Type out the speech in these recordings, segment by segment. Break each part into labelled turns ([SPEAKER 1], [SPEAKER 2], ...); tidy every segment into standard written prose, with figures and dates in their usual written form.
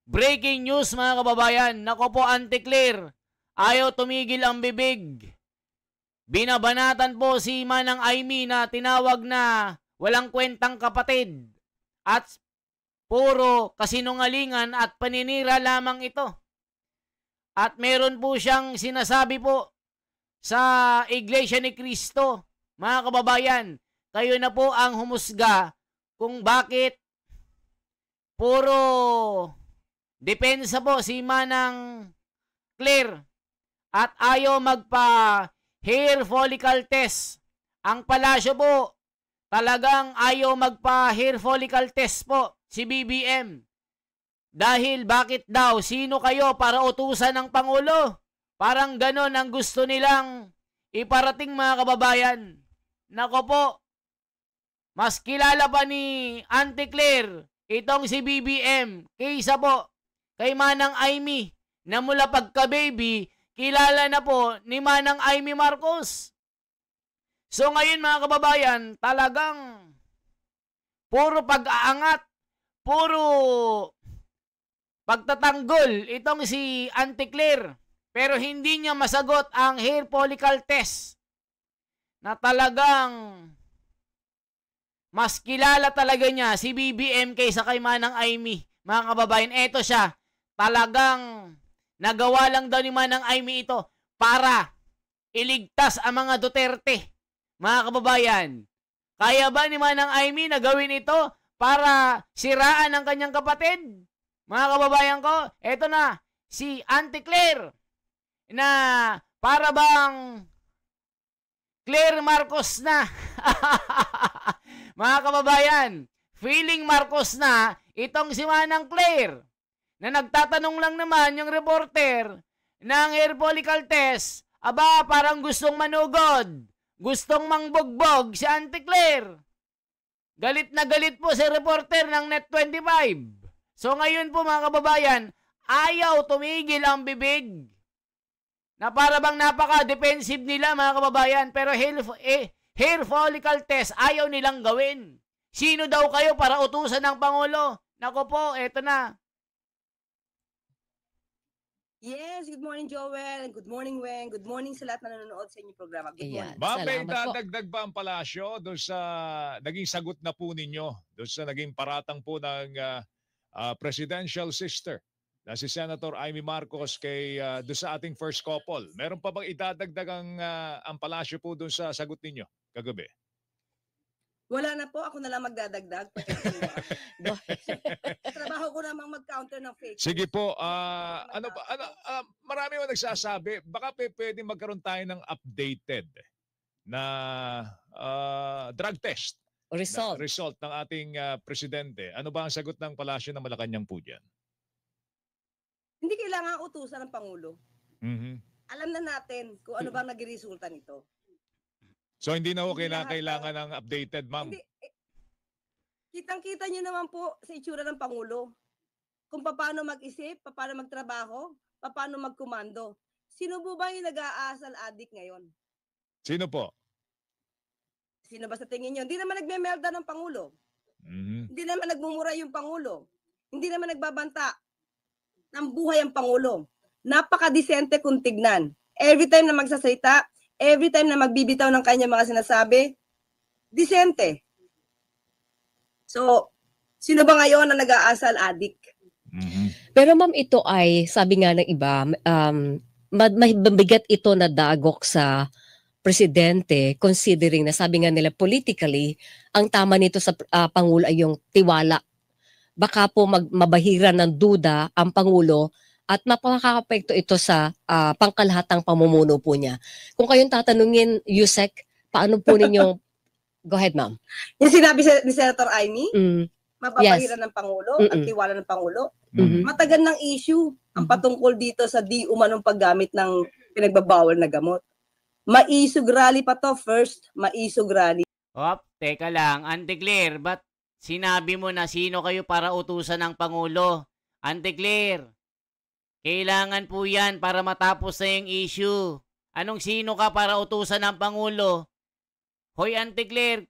[SPEAKER 1] Breaking news mga kababayan. Nako po, Auntie Claire. Ayaw tumigil ang bibig. Binabanatan po si Manang Aimee na tinawag na walang kwentang kapatid. At puro kasinungalingan at paninira lamang ito. At meron po siyang sinasabi po sa Iglesia ni Cristo. Mga kababayan, kayo na po ang humusga kung bakit puro depensa po si Manang Claire at ayaw magpa-hair follicle test. Ang palasyo po, talagang ayaw magpa-hair follicle test po si BBM. Dahil bakit daw, sino kayo para utusan ng Pangulo? Parang ganon ang gusto nilang iparating mga kababayan. Nako po, mas kilala pa ni Auntie Claire itong si BBM kaysa po kay Manang Aimee na mula pagka-baby, kilala na po ni Manang Aimee Marcos. So ngayon mga kababayan, talagang puro pag-aangat, puro pagtatanggol itong si Auntie Claire. Pero hindi niya masagot ang hair follicle test na talagang mas kilala talaga niya si BBM kaysa kay Manang Aimee. Mga kababayan, eto siya. Talagang nagawa lang daw ni Manang Aimee ito para iligtas ang mga Duterte. Mga kababayan, kaya ba ni Manang Aimee na gawin ito para siraan ang kanyang kapatid? Mga kababayan ko, eto na, si Auntie Claire na para bang Claire Marcos na. Mga kababayan, feeling Marcos na itong si Manang Claire na nagtatanong lang naman yung reporter ng hair follicle test. Aba, parang gustong manugod, gustong mangbugbog si Auntie Claire. Galit na galit po si reporter ng Net25. So ngayon po mga kababayan, ayaw tumigil ang bibig. Na para bang napaka-defensive nila mga kababayan. Pero hair follicle test ayaw nilang gawin. Sino daw kayo para utusan ng Pangulo? Nako po, eto na.
[SPEAKER 2] Yes, good morning Joel, good morning Weng, good morning sa lahat na nanonood sa inyong programa. Good morning.
[SPEAKER 3] Ma'am, may dadagdag ba ang palasyo doon sa naging sagot na po ninyo, doon sa naging paratang po ng presidential sister na si Senator Aimee Marcos kay doon sa ating first couple? Meron pa bang idadagdag ang palasyo po doon sa sagot ninyo kagabi?
[SPEAKER 2] Wala na po, ako na lang magdadagdag. Trabaho ko namang mag-counter ng fake.
[SPEAKER 3] Sige po, marami mo nagsasabi, baka pwede magkaroon tayo ng updated na drug test. Result ng ating presidente. Ano ba ang sagot ng Palasyo ng Malacanang po dyan?
[SPEAKER 2] Hindi kailangan utusan ng Pangulo.
[SPEAKER 3] Mm-hmm.
[SPEAKER 2] Alam na natin kung ano ba naging resulta nito.
[SPEAKER 3] So hindi na ho kailangan ng updated, ma'am?
[SPEAKER 2] Kitang-kita niyo naman po sa itsura ng Pangulo. Kung paano mag-isip, paano magtrabaho, paano magkomando. Sino po ba yung nag-aasal addict ngayon?
[SPEAKER 3] Sino po?
[SPEAKER 2] Sino ba sa tingin niyo? Hindi naman nagme-melda ng Pangulo.
[SPEAKER 3] Mm-hmm.
[SPEAKER 2] Hindi naman nagmumura yung Pangulo. Hindi naman nagbabanta ng buhay ang Pangulo. Napaka-disente kung tignan. Every time na magsasalita, every time na magbibitaw ng kanya mga sinasabi, disente. So, sino ba ngayon na nag-aasal addict?
[SPEAKER 4] Mm-hmm. Pero ma'am, ito ay, sabi nga ng iba, mabigat ito na dagok sa presidente considering na sabi nga nila politically, ang tama nito sa Pangulo ay yung tiwala. Baka po mabahiran ng duda ang Pangulo at mapakakapekto ito sa pangkalahatang pamumuno po niya. Kung kayong tatanungin, Yusek, paano po ninyo... Go ahead, ma'am.
[SPEAKER 2] Yung sinabi ni Senator Aimee, mapapahiran ng Pangulo, ang tiwala ng Pangulo. Matagal ng issue ang patungkol dito sa di umanong paggamit ng pinagbabawal na gamot. Maisog rally pa to first, maisog rally.
[SPEAKER 1] Teka lang, Auntie Claire, ba't sinabi mo na sino kayo para utusan ng Pangulo? Auntie Claire, kailangan po yan para matapos na yung issue. Anong sino ka para utusan ng Pangulo? Hoy, Auntie Claire,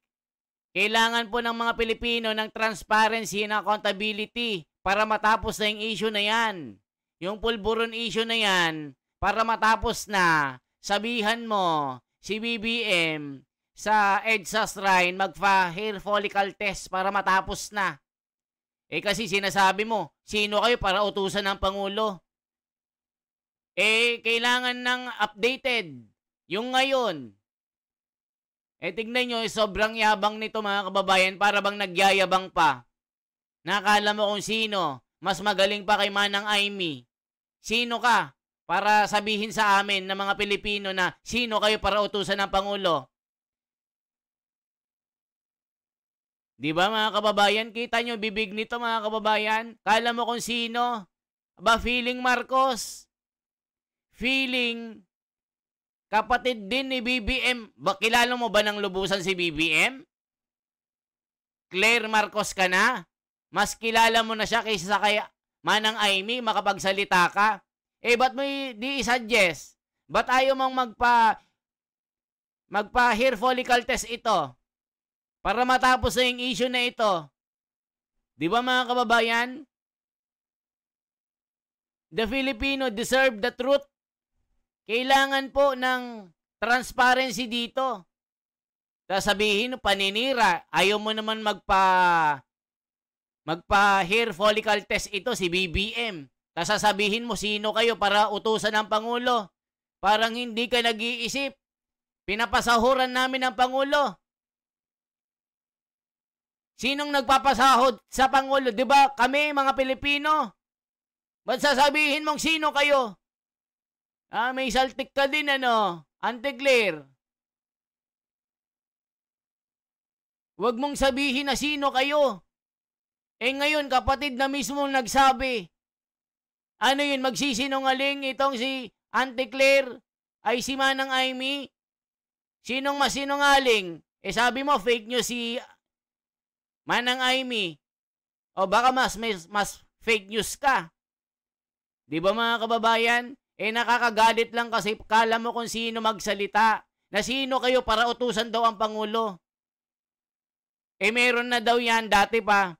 [SPEAKER 1] kailangan po ng mga Pilipino ng transparency and accountability. para matapos na yung issue na yan. Yung pulburon issue na yan, para matapos na, sabihan mo si BBM sa EDSA Shrine magpa-hair follicle test para matapos na. Eh kasi sinasabi mo, sino kayo para utusan ng Pangulo? Eh kailangan ng updated. Yung ngayon. Eh tignan nyo, sobrang yabang nito mga kababayan, para bang nagyayabang pa. Nakala mo kung sino, mas magaling pa kay Manang Aimee. Sino ka para sabihin sa amin ng mga Pilipino na sino kayo para utusan ng Pangulo? Di ba mga kababayan? Kita nyo bibig nito mga kababayan? Kala mo kung sino? Aba, feeling Marcos. Feeling kapatid din ni BBM. Kilala mo ba ng lubusan si BBM? Claire Marcos ka na? Mas kilala mo na siya kaysa kay Manang Aimee, makapagsalita ka? Eh, ba't mo di i-suggest? Ba't ayaw mong magpa-hair follicle test ito? Para matapos na yung issue na ito. Di ba mga kababayan? The Filipino deserve the truth. Kailangan po ng transparency dito. Sasabihin, paninira, ayaw mo naman magpa-hair follicle test ito si BBM. Sasabihin mo, sino kayo para utusan ng Pangulo? Parang hindi ka nag-iisip. Pinapasahuran namin ng Pangulo. Sinong nagpapasahod sa Pangulo? Di ba kami, mga Pilipino? Ba't sasabihin mong sino kayo? May saltik ka din, Ante Claire. Huwag mong sabihin na sino kayo. Eh ngayon, kapatid na mismo nagsabi. Ano yun, magsisinungaling itong si Ante Claire ay si Manang Aimee? Sinong masinungaling? Eh sabi mo, fake news si Manang Aimee. O baka mas fake news ka. Di ba mga kababayan? Eh nakakagalit lang kasi kala mo kung sino magsalita. Na sino kayo para utusan daw ang Pangulo. Eh meron na daw yan dati pa.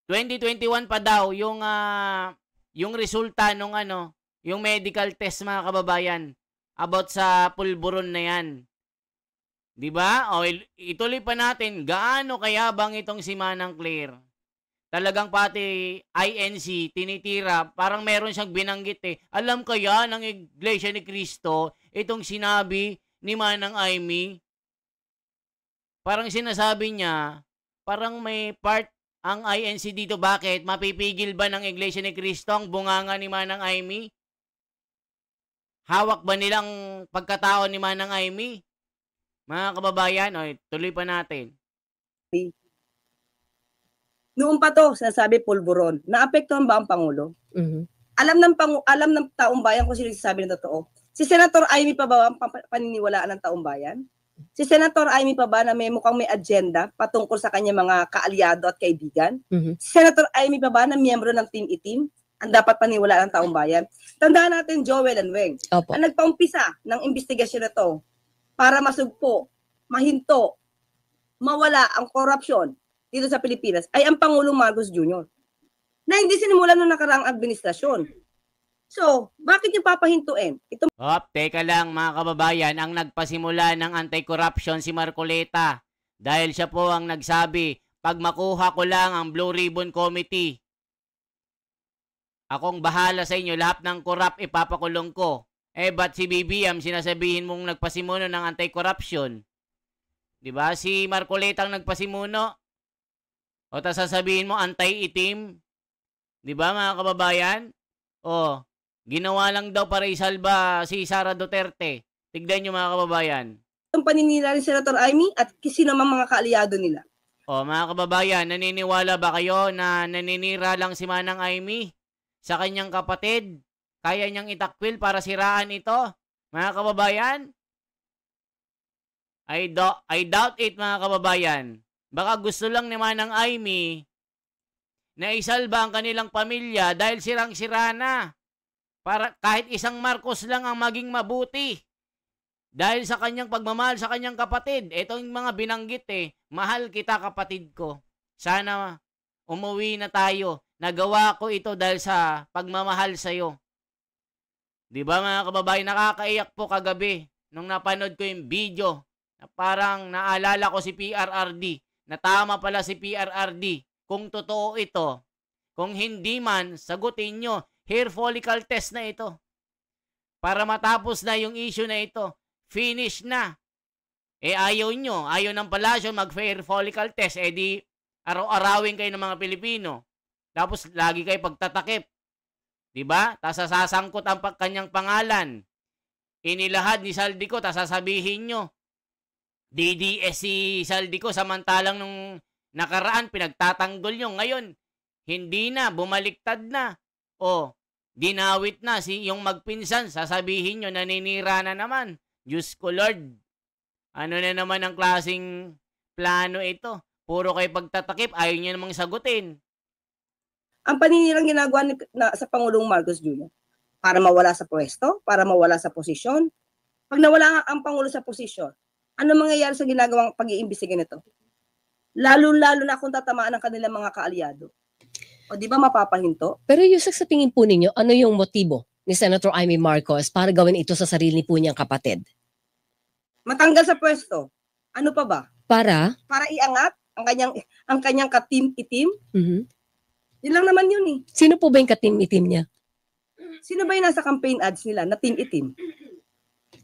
[SPEAKER 1] 2021 pa daw yung resulta nung yung medical test mga kababayan about sa pulburon na yan. 'Di ba? O ituloy pa natin, gaano kayabang itong si Manang Claire? Talagang pati INC tinitira, parang meron siyang binanggit Alam kaya ng Iglesia ni Cristo itong sinabi ni Manang Aimee? Parang sinasabi niya, parang may part ang INC dito. Bakit? Mapipigil ba ng Iglesia ni Cristo ang bunganga ni Manang Aimee? Hawak ba nilang pagkatao ni Manang Aimee? Mga kababayan, tuloy pa natin.
[SPEAKER 2] Noon pa to, sinasabi pulburon. Naapektuhan ba ang Pangulo?
[SPEAKER 4] Mm-hmm.
[SPEAKER 2] Alam ng taong bayan kung sino sabi ng totoo. Si Senator Aimee pa ba ang paniniwalaan ng taong bayan? Si Senator Aimee pa ba na mukhang may agenda patungkol sa kanya mga kaalyado at kaibigan?
[SPEAKER 4] Mm-hmm.
[SPEAKER 2] Si Senator Aimee pa ba na miyembro ng Team Itim? Ang dapat paniwalaan ng taong bayan? Tandaan natin, Joel and Weng, ang nagpaumpisa ng investigasyon na to para masugpo, mahinto, mawala ang korupsyon dito sa Pilipinas ay ang Pangulong Marcos Jr. na hindi sinimulan ng nakaraang administrasyon. So, bakit yung papahintuin?
[SPEAKER 1] Teka lang mga kababayan, ang nagpasimula ng anti-corruption si Marcoleta. Dahil siya po ang nagsabi, pag makuha ko lang ang Blue Ribbon Committee, akong bahala sa inyo, lahat ng corrupt ipapakulong ko. Ba't si BBM sinasabihin mong nagpasimuno ng anti-corruption? Diba? Si Marcoleta ang nagpasimuno. O tas sasabihin mo anti-itim. Diba mga kababayan? Ginawa lang daw para isalba si Sara Duterte. Tignan nyo mga kababayan.
[SPEAKER 2] Ang paninira ni Senator Aimee at sino mang mga kaalyado nila.
[SPEAKER 1] Mga kababayan, naniniwala ba kayo na naninira lang si Manang Aimee sa kanyang kapatid? Kaya niyang itakwil para siraan ito? Mga kababayan? I doubt it mga kababayan. Baka gusto lang ni Manang Aimee na isalba ang kanilang pamilya dahil sirang-sira na. Para kahit isang Marcos lang ang maging mabuti. Dahil sa kanyang pagmamahal sa kanyang kapatid. Ito yung mga binanggit mahal kita kapatid ko. Sana Umuwi na tayo. Nagawa ko ito dahil sa pagmamahal sa'yo. Di ba mga kababayan, nakakaiyak po kagabi nung napanood ko yung video na parang naalala ko si PRRD, na tama pala si PRRD. Kung totoo ito, kung hindi man, sagutin nyo, hair follicle test na ito. Para matapos na yung issue na ito. Finish na. Ayaw nyo, ayaw ng palasyo mag-hair follicle test, di araw-arawin kayo ng mga Pilipino. Tapos lagi kayo pagtatakip. Diba? Tapos sasangkot ang kanyang pangalan. Inilahad ni Saldico, tapos sasabihin nyo, DDS si Saldico, samantalang nung nakaraan, pinagtatanggol nyo. Ngayon, hindi na, bumaliktad na. O, dinawit na yung magpinsan, sasabihin nyo, naninira na naman. Diyos ko Lord, ano na naman ang klaseng plano ito? Puro kayo pagtatakip, ayaw nyo namang sagutin.
[SPEAKER 2] Ang paninirang ginagawa sa Pangulong Marcos Jr. para mawala sa pwesto, para mawala sa posisyon. Pag nawala ang Pangulo sa posisyon, ano mangyayari sa ginagawang pag-iimbestiga nito? Lalo-lalo na kung tatamaan ng kanilang mga kaalyado. O di ba mapapahinto?
[SPEAKER 4] Pero Yusek, sa tingin po ninyo, ano yung motibo ni Senator Amy Marcos para gawin ito sa sarili po niyang kapatid?
[SPEAKER 2] Matanggal sa pwesto. Ano pa ba?
[SPEAKER 4] Para
[SPEAKER 2] Iangat ang kanyang katim-itim. Yun lang naman yun eh.
[SPEAKER 4] Sino po ba yung katim-itim niya?
[SPEAKER 2] Sino ba yung nasa campaign ads nila na team-itim?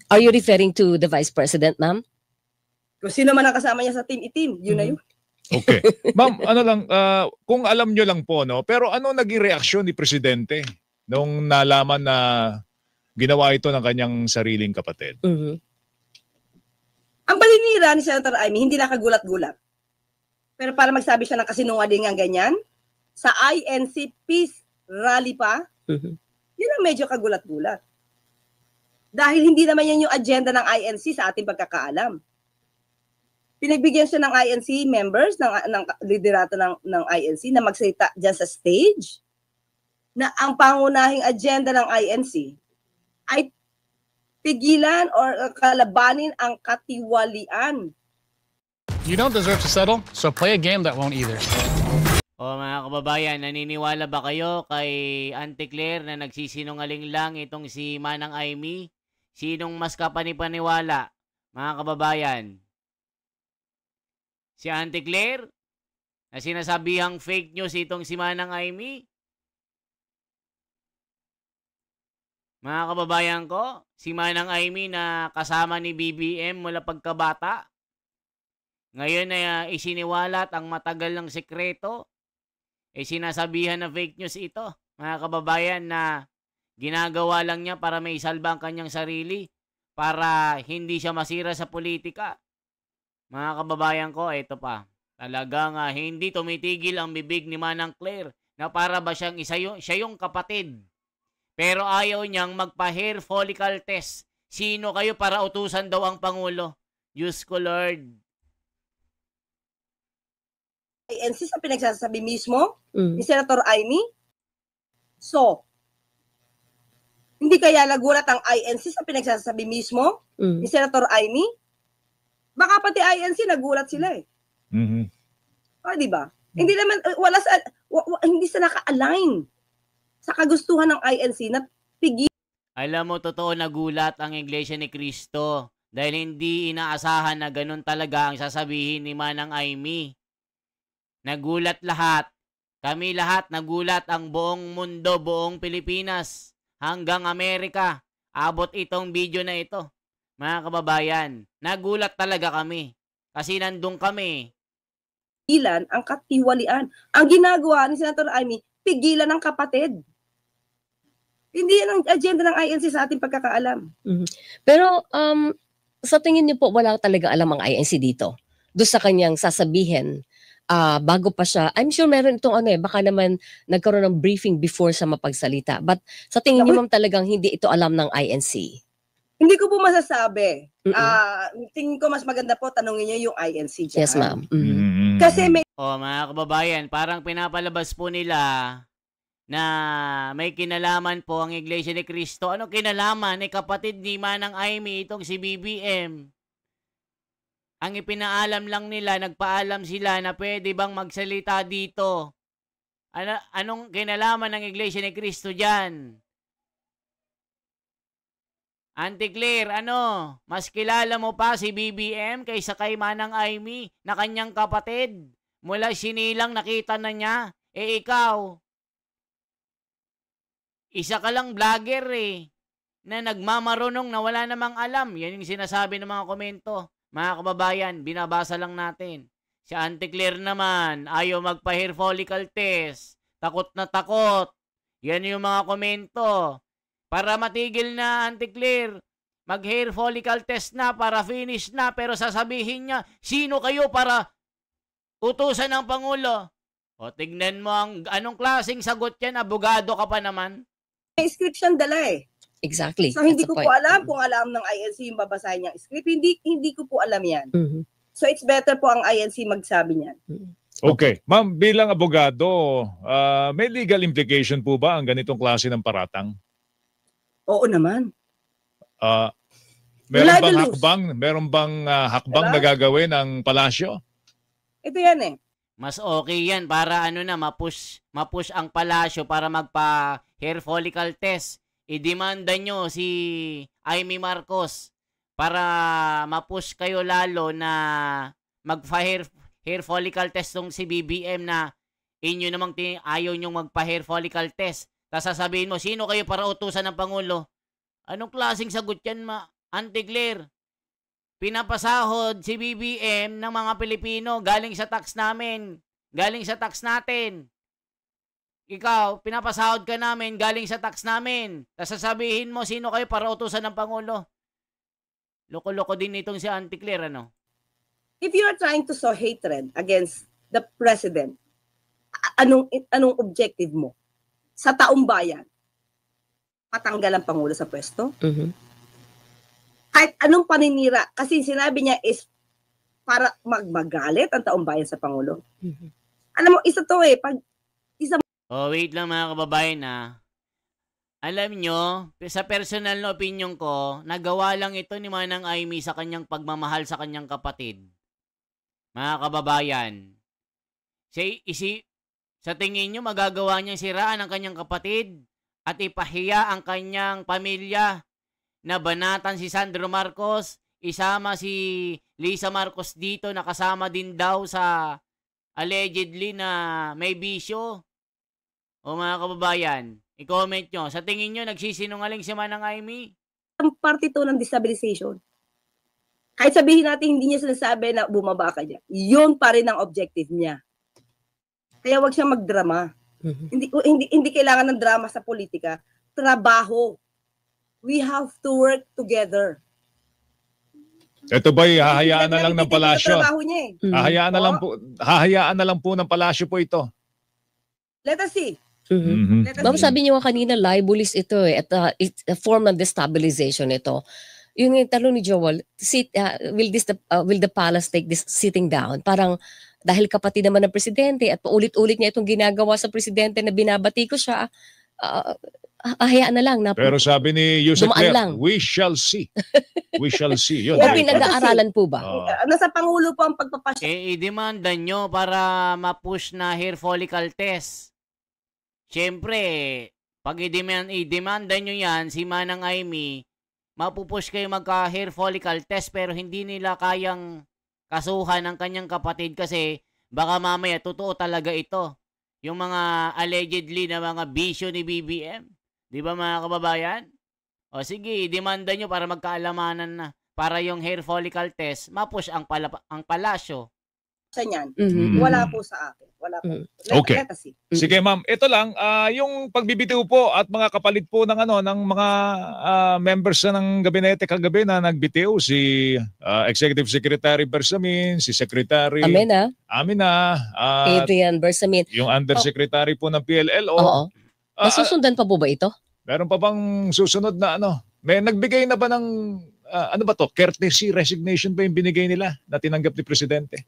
[SPEAKER 4] Are you referring to the Vice President, ma'am?
[SPEAKER 2] Kung sino man ang kasama niya sa team-itim, yun na yun.
[SPEAKER 3] Okay. Ma'am, ano lang, kung alam nyo lang po, no? Pero ano naging reaksyon ni Presidente nung nalaman na ginawa ito ng kanyang sariling kapatid?
[SPEAKER 2] Ang paninira ni Senator Amy, hindi nakagulat-gulat. Pero para magsabi siya ng kasinungalingang ganyan, sa INC Peace Rally pa, yun ang medyo kagulat-gulat. Dahil hindi naman yan yung agenda ng INC sa ating pagkakaalam. Pinagbigyan siya ng INC members, ng liderato ng INC na magsalita dyan sa stage na ang pangunahing agenda ng INC ay pigilan or kalabanin ang katiwalian.
[SPEAKER 5] You don't deserve to settle, so play a game that won't either.
[SPEAKER 1] O mga kababayan, naniniwala ba kayo kay Auntie Claire na nagsisinungaling lang itong si Manang Amy? Sinong mas kapanipaniwala, mga kababayan? Si Auntie Claire na sinasabihang fake news itong si Manang Amy? Mga kababayan ko, si Manang Amy na kasama ni BBM mula pagkabata, ngayon na isiniwalat ang matagal ng sekreto, sinasabihan na fake news ito, mga kababayan, na ginagawa lang niya para may salba ang kanyang sarili, para hindi siya masira sa politika. Mga kababayan ko, ito pa, talagang hindi tumitigil ang bibig ni Manang Claire na para ba siyang siya yung kapatid. Pero ayaw niyang magpa-hair follicle test. Sino kayo para utusan daw ang Pangulo? Diyos ko Lord.
[SPEAKER 2] INC sa pinagsasabi mismo ni Senator Amy. So, hindi kaya nagulat ang INC sa pinagsasabi mismo ni Senator Amy? Baka pati INC nagulat sila eh. Di ba? Hindi naman hindi sila naka-align sa kagustuhan ng INC na pigil.
[SPEAKER 1] Alam mo, totoo nagulat ang Iglesia ni Cristo dahil hindi inaasahan na ganun talaga ang sasabihin ni Manang Amy. Nagulat lahat. Kami lahat nagulat, ang buong mundo, buong Pilipinas, hanggang Amerika. Abot itong video na ito. Mga kababayan, nagulat talaga kami. Kasi nandun kami.
[SPEAKER 2] Pigilan ang katiwalian. Ang ginagawa ni Senator Amy, pigilan ang kapatid. Hindi yan ang agenda ng INC sa ating pagkakaalam.
[SPEAKER 4] Pero sa tingin niyo po, wala talaga alam ang INC dito? Doon sa kanyang sasabihin, bago pa siya, I'm sure meron itong baka naman nagkaroon ng briefing before sa mapagsalita. But sa tingin niyo, ma'am, talagang hindi ito alam ng INC?
[SPEAKER 2] Hindi ko po masasabi. Tingin ko mas maganda po tanungin niyo yung INC dyan.
[SPEAKER 4] Yes, ma'am.
[SPEAKER 2] Kasi may...
[SPEAKER 1] Mga kababayan, parang pinapalabas po nila na may kinalaman po ang Iglesia ni Cristo. Ano kinalaman? Kapatid ni Manang Amy itong si BBM. Ang ipinaalam lang nila, nagpaalam sila na pwede bang magsalita dito Anong kinalaman ng Iglesia ni Cristo dyan? Auntie Claire, mas kilala mo pa si BBM kaysa kay Manang Aimee na kanyang kapatid? Mula sinilang nakita na niya. Ikaw, isa ka lang vlogger na nagmamarunong na wala namang alam. Yan yung sinasabi ng mga komento. Mga kababayan, binabasa lang natin. Si Auntie Claire naman, ayaw magpa-hair follicle test. Takot na takot. Yan yung mga komento. Para matigil na, Auntie Claire, mag-hair follicle test na para finish na. Pero sasabihin niya, sino kayo para utusan ng Pangulo? O tignan mo anong klaseng sagot yan, abogado ka pa naman.
[SPEAKER 2] May script siyang dala
[SPEAKER 4] Exactly.
[SPEAKER 2] So hindi ko po alam kung alam ng INC yung babasahin niyang script. Hindi ko po alam yan. So it's better po ang INC magsabi niyan.
[SPEAKER 3] Okay. Ma'am, bilang abogado, may legal implication po ba ang ganitong klase ng paratang?
[SPEAKER 2] Oo naman.
[SPEAKER 3] Meron bang hakbang na gagawin ng palasyo?
[SPEAKER 2] Ito yan
[SPEAKER 1] Mas okay yan para mapush ang palasyo para magpa-hair follicle test. I-demanda nyo si Aimee Marcos para mapush kayo lalo na magpa-hair follicle test tong si BBM na inyo namang ayaw nyong magpa-hair follicle test. Tapos sasabihin mo, sino kayo para utusan ng Pangulo? Anong klaseng sagot yan, Auntie Claire? Pinapasahod si BBM ng mga Pilipino galing sa tax namin. Galing sa tax natin. Ikaw, pinapasahod ka namin galing sa tax namin. Tapos sasabihin mo, sino kayo para utusan ng Pangulo? Loko-loko din itong si Auntie Claire,
[SPEAKER 2] If you are trying to sow hatred against the President, anong objective mo? Sa taong bayan, patanggal ang Pangulo sa pwesto? Kahit anong paninira, kasi sinabi niya is para magalit ang taong bayan sa Pangulo. Alam mo, isa to
[SPEAKER 1] wait lang mga kababayan Alam nyo, sa personal na opinion ko, nagawa lang ito ni Manang Aimee sa kanyang pagmamahal sa kanyang kapatid. Mga kababayan, sa tingin nyo magagawa niyang siraan ang kanyang kapatid at ipahiya ang kanyang pamilya na banatan si Sandro Marcos, isama si Lisa Marcos dito na kasama din daw sa allegedly na may bisyo? O mga kababayan, i-comment nyo. Sa tingin nyo, nagsisinungaling si Manang Aimee?
[SPEAKER 2] Ang parte to ng destabilization. Kahit sabihin natin hindi niya sinasabi na bumaba ka niya. Yun pa rin ang objective niya. Kaya wag siyang magdrama. Hindi kailangan ng drama sa politika. Trabaho. We have to work together.
[SPEAKER 3] Ito ba'y hahayaan na lang ng palasyo? Hahayaan na lang po ng palasyo po ito.
[SPEAKER 2] Let us see.
[SPEAKER 4] Ma'am, sabi niyo kanina, libelous ito at it's a form of destabilization ito. Yung tanong ni Joel, will the palace take this sitting down? Parang dahil kapatid naman ng presidente at paulit-ulit niya itong ginagawa sa presidente na binabati ko siya, hayaan na lang.
[SPEAKER 3] Pero sabi ni Yusek Claire, we shall see. We shall see. Yun,
[SPEAKER 4] pinag-aaralan po ba?
[SPEAKER 2] Nasa Pangulo po ang pagpapasya.
[SPEAKER 1] I-demanda nyo para ma-push na hair follicle test. Siyempre, pag i-demanda nyo yan, si Manang Aimee, mapupush kayo magka-hair follicle test pero hindi nila kayang kasuhan ng kanyang kapatid kasi baka mamaya totoo talaga ito. Yung mga allegedly na mga bisyo ni BBM. Di ba mga kababayan? O sige, demanda nyo para magkaalamanan na. Para yung hair follicle test, mapush ang palasyo.
[SPEAKER 2] Sa niyan. Wala po sa akin. Wala po.
[SPEAKER 3] Okay. Sige ma'am, ito lang, yung pagbibitiw po at mga kapalit po ng ng mga members ng gabinete kagabi na nagbitiw, si Executive Secretary Bersamin, si Secretary Amina,
[SPEAKER 4] Adrian Bersamin,
[SPEAKER 3] yung Undersecretary po ng PLLO.
[SPEAKER 4] Oo. Masusundan pa po ba ito?
[SPEAKER 3] Meron pa bang susunod na May nagbigay na ba ng courtesy resignation ba yung binigay nila na tinanggap ni Presidente?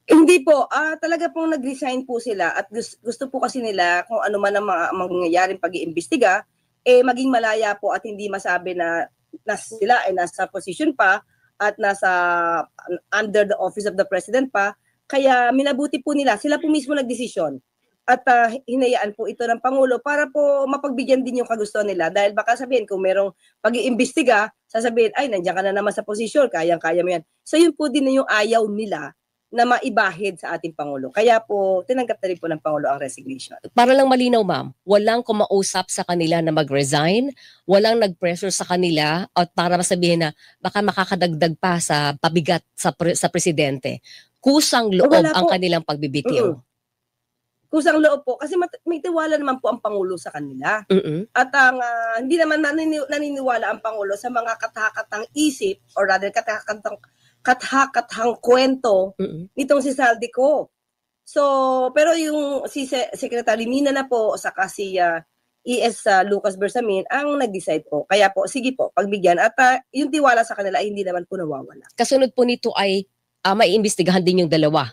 [SPEAKER 2] Hindi po. Talaga pong nag-resign po sila at gusto po kasi nila kung ano man ang mangyayaring pag-iimbestiga, maging malaya po at hindi masabi na sila ay nasa position pa at nasa under the office of the President pa. Kaya minabuti po nila. Sila po mismo nagdesisyon at hinayaan po ito ng Pangulo para po mapagbigyan din yung kagustuhan nila. Dahil baka sabihin, kung merong pag-iimbestiga, sasabihin, ay, nandiyan ka na naman sa posisyon, kayang-kaya mo yan. So yun po din na yung ayaw nila na maibahid sa ating Pangulo. Kaya po, tinanggap na rin po ng Pangulo ang resignation.
[SPEAKER 4] Para lang malinaw, ma'am, walang kumausap sa kanila na mag-resign, walang nag-pressure sa kanila at para masabihin na baka makakadagdag pa sa pabigat sa presidente. Kusang loob ang kanilang pagbibitiw.
[SPEAKER 2] Kusang loob po kasi may tiwala naman po ang Pangulo sa kanila. At ang hindi naman naniniwala ang Pangulo sa mga katahakatang isip or rather katahakatang kwento nitong si Saldico. So, pero yung si Secretary Mina na po saka si ES Lucas Bersamin ang nag-decide po. Kaya po, sige po, pagbigyan. At yung tiwala sa kanila ay hindi naman po nawawala.
[SPEAKER 4] Kasunod po nito ay maiimbestigahan din yung dalawa.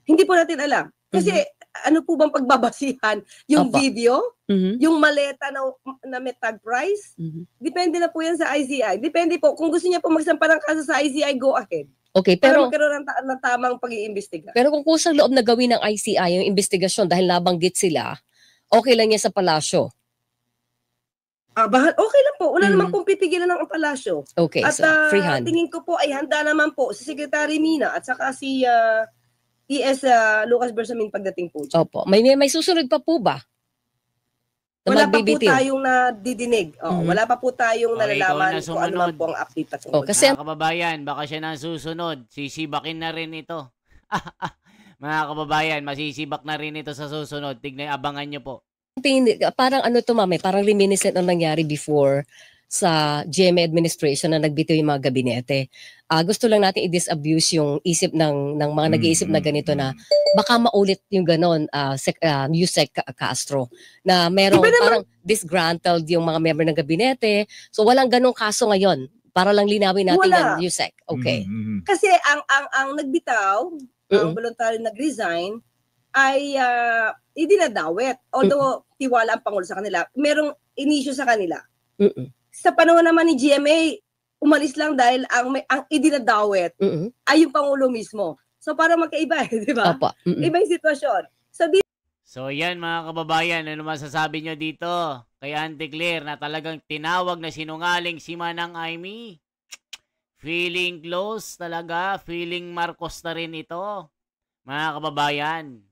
[SPEAKER 2] Hindi po natin alam. Kasi ano po bang pagbabasihan? Yung video? Yung maleta na may tag price? Depende na po yan sa ICI. Depende po. Kung gusto niya po magsampa ng kaso sa ICI, go ahead.
[SPEAKER 4] Okay, pero
[SPEAKER 2] para magkaroon ng tamang pag-iimbestiga.
[SPEAKER 4] Pero kung kusang loob na gawin ng ICI yung investigasyon dahil nabanggit sila, okay lang yan sa palasyo.
[SPEAKER 2] Okay lang po. Wala naman pong pipigilan ng palasyo.
[SPEAKER 4] Okay,
[SPEAKER 2] at
[SPEAKER 4] so free hand.
[SPEAKER 2] Tingin ko po ay handa naman po si Secretary Mina at saka si ES Lucas Bersamin pagdating po dyan.
[SPEAKER 4] Opo. May susunod pa po ba?
[SPEAKER 2] Wala pa po tayong nadidinig. Wala pa po tayong nalalaman kung ano man po ang update patungkol.
[SPEAKER 1] Kasi mga kababayan, baka siya na susunod. Sisibakin na rin ito. Mga kababayan, masisibak na rin ito sa susunod. Tignan, abangan nyo po.
[SPEAKER 4] Parang ano to, mami, parang reminiscent ang nangyari before sa GMA administration na nagbitaw yung mga gabinete. Gusto lang natin i-disabuse yung isip ng mga nag-iisip na ganito na baka maulit yung ganon, Yusek Castro, na merong parang disgruntled yung mga member ng gabinete. So walang ganong kaso ngayon. Para lang linawin natin yan, Yusek. Okay.
[SPEAKER 2] Kasi ang nagbitaw, ang voluntary nag-resign, ay idinadawit. Although tiwala ang Pangulo sa kanila, merong inisyu sa kanila. Sa panahon naman ni GMA, umalis lang dahil ang idinadawit ay yung Pangulo mismo. So para magkaiba, di ba? Iba yung sitwasyon.
[SPEAKER 1] So yan mga kababayan, ano masasabi nyo dito kay Auntie Claire na talagang tinawag na sinungaling si Manang Amy? Feeling close talaga, feeling Marcos na rin ito. Mga kababayan,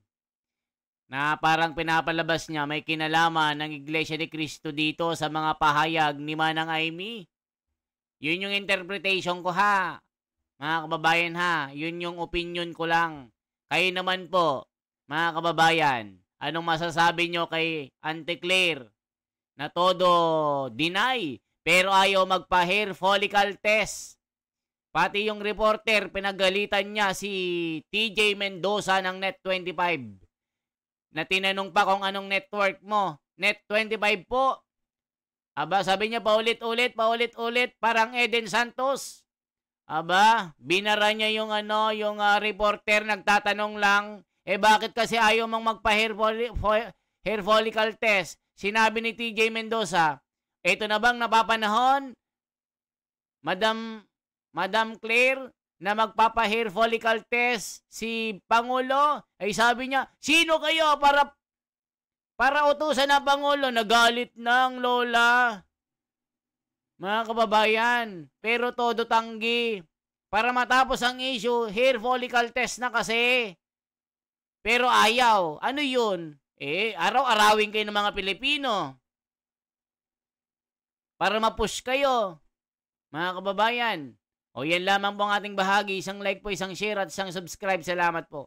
[SPEAKER 1] na parang pinapalabas niya may kinalaman ng Iglesia ni Cristo dito sa mga pahayag ni Manang Amy. Yun yung interpretation ko ha. Mga kababayan ha, yun yung opinion ko lang. Kayo naman po, mga kababayan, anong masasabi nyo kay Auntie Claire na todo deny pero ayaw magpa-hair follicle test? Pati yung reporter, pinagalitan niya si TJ Mendoza ng Net25. Na tinanong pa kung anong network mo. Net25 po. Aba, sabi niya paulit-ulit, parang Eden Santos. Aba, binara niya yung reporter, nagtatanong lang, bakit kasi ayaw mong magpa-hair follicle test? Sinabi ni TJ Mendoza, ito na bang napapanahon, Madam Claire, na magpapa-hair follicle test si Pangulo? Ay sabi niya, sino kayo para utusan ng Pangulo? Nagalit ng lola. Mga kababayan, pero todo tanggi. Para matapos ang issue, hair follicle test na kasi. Pero ayaw. Ano yun? Araw-arawin kayo ng mga Pilipino. Para ma-push kayo. Mga kababayan, o yan lamang po ang ating bahagi. Isang like po, isang share at isang subscribe. Salamat po.